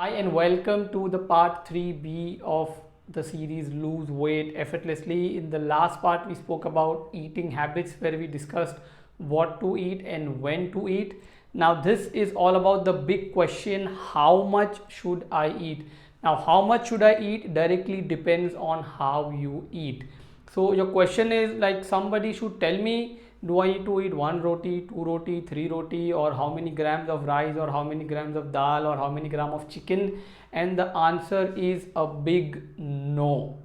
Hi and welcome to the part 3B of the series Lose Weight Effortlessly. In the last part, we spoke about eating habits where we discussed what to eat and when to eat. Now, this is all about the big question, how much should I eat? Now, how much should I eat directly depends on how you eat. So, your question is like somebody should tell me, do I need to eat one roti, two roti, three roti, or how many grams of rice, or how many grams of dal, or how many grams of chicken? And the answer is a big no.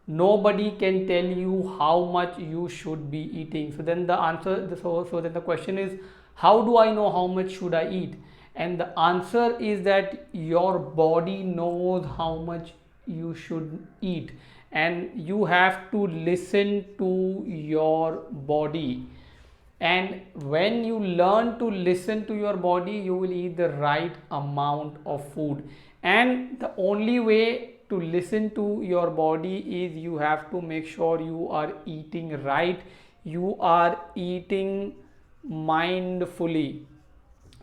Nobody can tell you how much you should be eating. So then the answer, so then the question is, how do I know how much should I eat? And the answer is that your body knows how much you should eat, and you have to listen to your body. And when you learn to listen to your body, you will eat the right amount of food. And the only way to listen to your body is you have to make sure you are eating right, you are eating mindfully.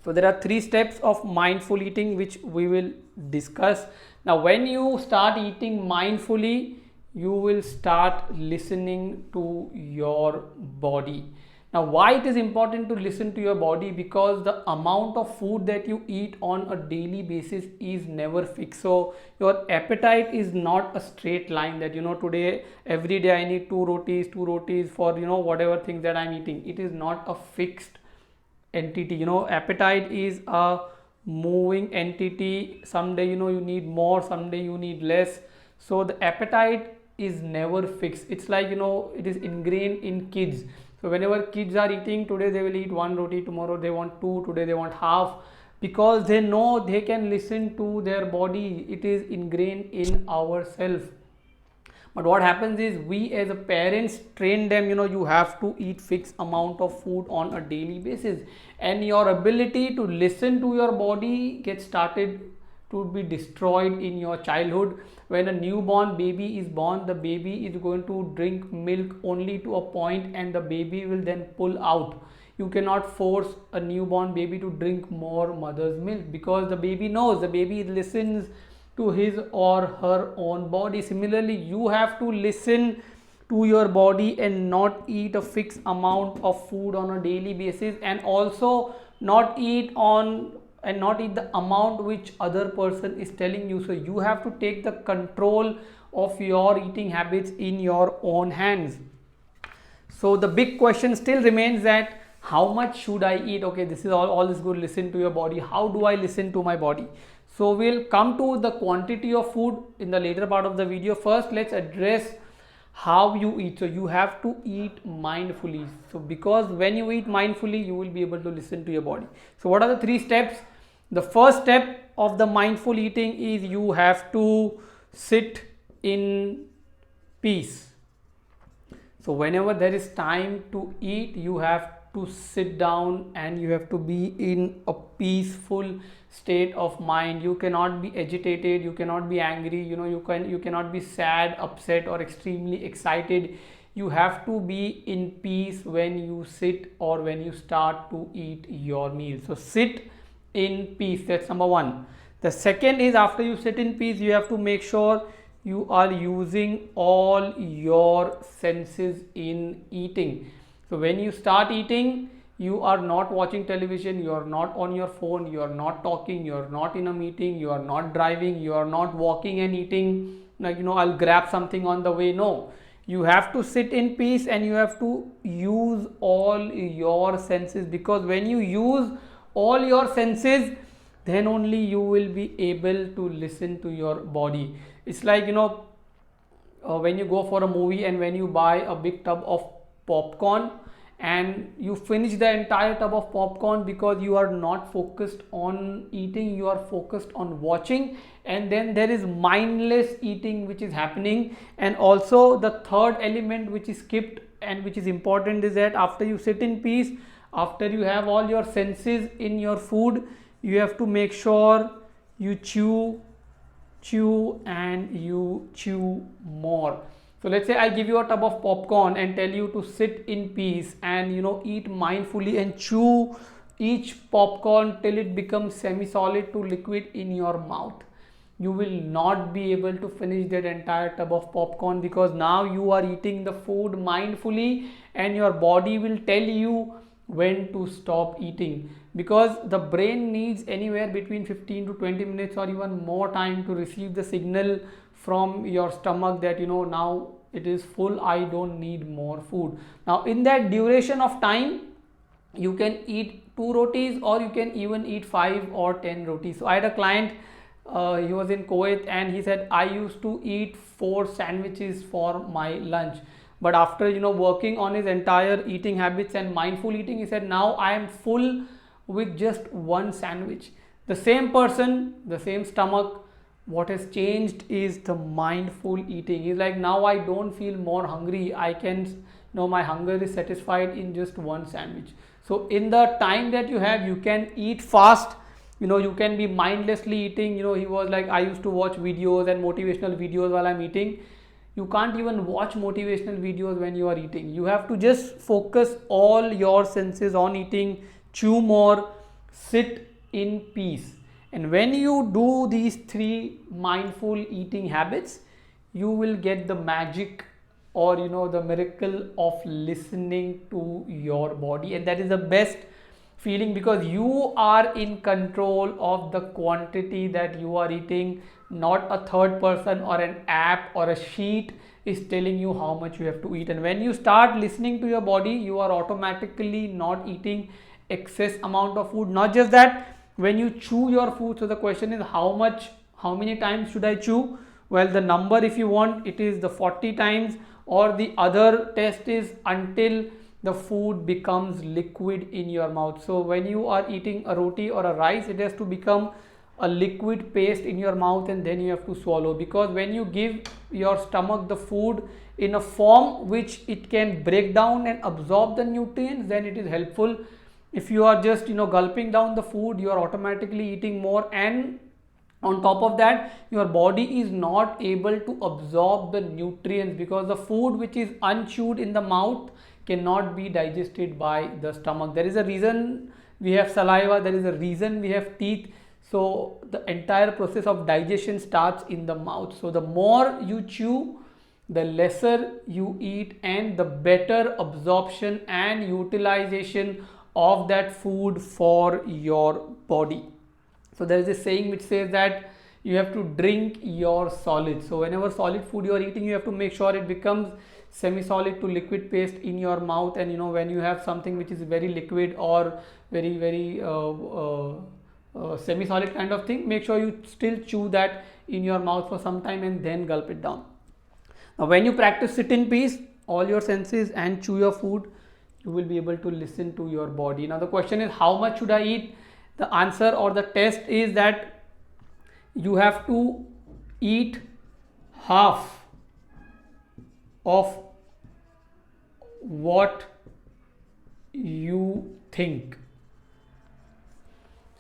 So there are 3 steps of mindful eating which we will discuss. Now when you start eating mindfully, you will start listening to your body. Now why it is important to listen to your body? Because the amount of food that you eat on a daily basis is never fixed. So your appetite is not a straight line that today every day I need two rotis for whatever things that I'm eating. It is not a fixed entity. Appetite is a moving entity. Someday you need more, someday you need less. So the appetite is never fixed. It's like it is ingrained in kids. So whenever kids are eating, today they will eat one roti, tomorrow they want two, today they want half, because they know they can listen to their body. It is ingrained in ourselves. But what happens is, we as a parents train them, you have to eat fixed amount of food on a daily basis, and your ability to listen to your body gets started to be destroyed in your childhood. When a newborn baby is born, the baby is going to drink milk only to a point, and the baby will then pull out. You cannot force a newborn baby to drink more mother's milk, because the baby knows, the baby listens to his or her own body. Similarly, you have to listen to your body and not eat a fixed amount of food on a daily basis, and also not eat the amount which other person is telling you. So you have to take the control of your eating habits in your own hands. So the big question still remains that how much should I eat? Okay, this is all is good. Listen to your body. How do I listen to my body? So we'll come to the quantity of food in the later part of the video. First, let's address how you eat. So you have to eat mindfully. So because when you eat mindfully, you will be able to listen to your body. So what are the 3 steps? The first step of the mindful eating is you have to sit in peace. So whenever there is time to eat, you have to sit down and you have to be in a peaceful state of mind. You cannot be agitated, you cannot be angry, you cannot be sad, upset, or extremely excited. You have to be in peace when you sit or when you start to eat your meal. So sit in peace, that's number 1. The second is, after you sit in peace, you have to make sure you are using all your senses in eating. So when you start eating, you are not watching television, you are not on your phone, you are not talking, you are not in a meeting, you are not driving, you are not walking and eating like I'll grab something on the way. No, you have to sit in peace and you have to use all your senses, because when you use all your senses, then only you will be able to listen to your body. It's like when you go for a movie and when you buy a big tub of popcorn and you finish the entire tub of popcorn, because you are not focused on eating, you are focused on watching, and then there is mindless eating which is happening. And also the third element which is skipped and which is important is that after you sit in peace, after you have all your senses in your food, you have to make sure you chew and you chew more. So let's say I give you a tub of popcorn and tell you to sit in peace and eat mindfully and chew each popcorn till it becomes semi-solid to liquid in your mouth. you will not be able to finish that entire tub of popcorn, because now you are eating the food mindfully and your body will tell you when to stop eating, because the brain needs anywhere between 15 to 20 minutes or even more time to receive the signal from your stomach that now it is full, I don't need more food. Now in that duration of time, you can eat 2 rotis or you can even eat 5 or 10 rotis. So I had a client, he was in Kuwait, and he said, I used to eat 4 sandwiches for my lunch, but after working on his entire eating habits and mindful eating, he said, now I am full with just 1 sandwich. The same person, the same stomach, what has changed is the mindful eating. He's like, now I don't feel more hungry, I can my hunger is satisfied in just 1 sandwich. So in the time that you have, you can eat fast, you can be mindlessly eating. He was like, I used to watch videos and motivational videos while I'm eating. You can't even watch motivational videos when you are eating. You have to just focus all your senses on eating, chew more, sit in peace. And when you do these 3 mindful eating habits, you will get the magic or the miracle of listening to your body. And that is the best feeling, because you are in control of the quantity that you are eating. Not a third person or an app or a sheet is telling you how much you have to eat. And when you start listening to your body, you are automatically not eating excess amount of food. Not just that, when you chew your food, so the question is how many times should I chew? Well, the number, if you want, it is the 40 times, or the other test is until the food becomes liquid in your mouth. So when you are eating a roti or a rice, it has to become a liquid paste in your mouth, and then you have to swallow, because when you give your stomach the food in a form which it can break down and absorb the nutrients, then it is helpful. If you are just gulping down the food, you are automatically eating more, and on top of that, your body is not able to absorb the nutrients, because the food which is unchewed in the mouth cannot be digested by the stomach. There is a reason we have saliva, there is a reason we have teeth. So the entire process of digestion starts in the mouth. So the more you chew, the lesser you eat, and the better absorption and utilization of that food for your body. So there is a saying which says that you have to drink your solids. So whenever solid food you are eating, you have to make sure it becomes semi-solid to liquid paste in your mouth. And when you have something which is very liquid or very semi-solid kind of thing, make sure you still chew that in your mouth for some time and then gulp it down. Now when you practice sit in peace, all your senses, and chew your food, you will be able to listen to your body. Now the question is, how much should I eat? The answer or the test is that you have to eat half of what you think.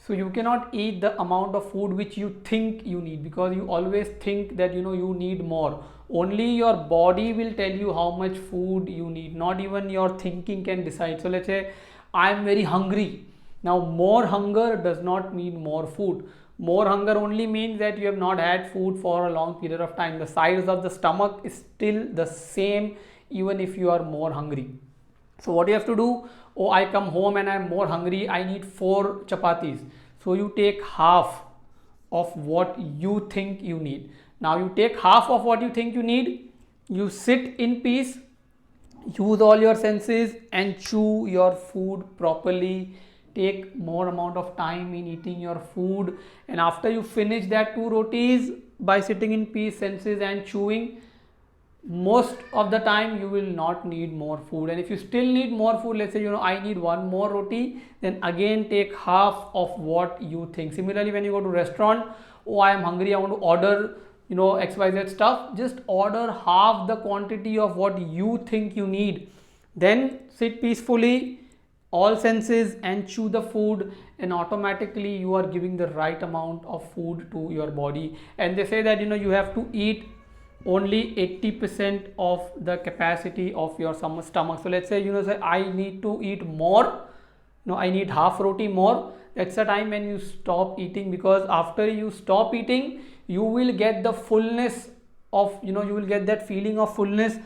So you cannot eat the amount of food which you think you need, because you always think that you need more. Only your body will tell you how much food you need, not even your thinking can decide. So let's say I am very hungry. Now more hunger does not mean more food. More hunger only means that you have not had food for a long period of time. The size of the stomach is still the same even if you are more hungry. So what you have to do, I come home and I am more hungry, I need 4 chapatis. So you take half of what you think you need. Now you take half of what you think you need, you sit in peace, use all your senses and chew your food properly. Take more amount of time in eating your food, and after you finish that 2 rotis by sitting in peace, senses and chewing, most of the time you will not need more food. And if you still need more food, let's say I need 1 more roti, then again take half of what you think. Similarly, when you go to restaurant, I am hungry, I want to order XYZ stuff, just order half the quantity of what you think you need. Then sit peacefully, all senses, and chew the food, and automatically you are giving the right amount of food to your body. And they say that you have to eat only 80% of the capacity of your stomach. So let's say say I need to eat more, I need half roti more. That's the time when you stop eating, because after you stop eating, you will get the fullness of, you will get that feeling of fullness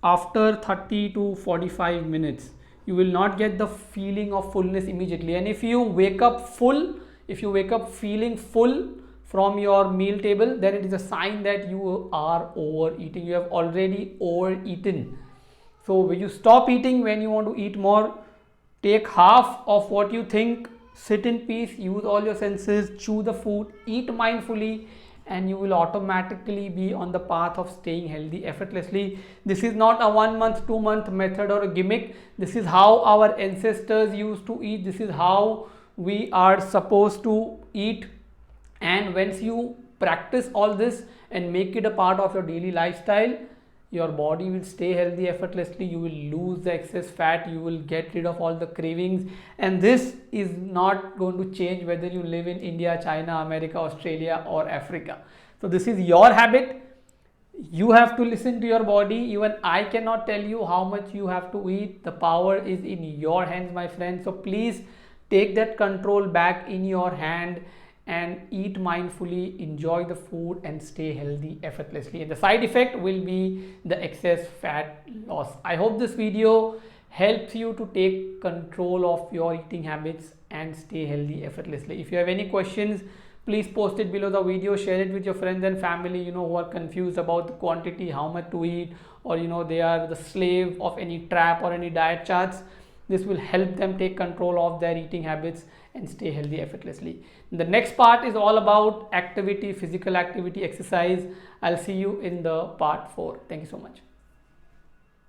after 30 to 45 minutes. You will not get the feeling of fullness immediately. And if you wake up full, if you wake up feeling full from your meal table, then it is a sign that you are overeating. You have already overeaten. So when you stop eating, when you want to eat more, take half of what you think, sit in peace, use all your senses, chew the food, eat mindfully, and you will automatically be on the path of staying healthy effortlessly. This is not a 1 month, 2 month method or a gimmick. This is how our ancestors used to eat. This is how we are supposed to eat. And once you practice all this and make it a part of your daily lifestyle, your body will stay healthy effortlessly. You will lose the excess fat, you will get rid of all the cravings, and this is not going to change whether you live in India, China, America, Australia or Africa. So this is your habit. You have to listen to your body. Even I cannot tell you how much you have to eat. The power is in your hands, my friend. So please take that control back in your hand and eat mindfully, enjoy the food and stay healthy effortlessly. And the side effect will be the excess fat loss. I hope this video helps you to take control of your eating habits and stay healthy effortlessly. If you have any questions, please post it below the video, share it with your friends and family, who are confused about the quantity, how much to eat, or they are the slave of any trap or any diet charts. This will help them take control of their eating habits and stay healthy effortlessly. The next part is all about activity, physical activity, exercise. I'll see you in the part 4. Thank you so much.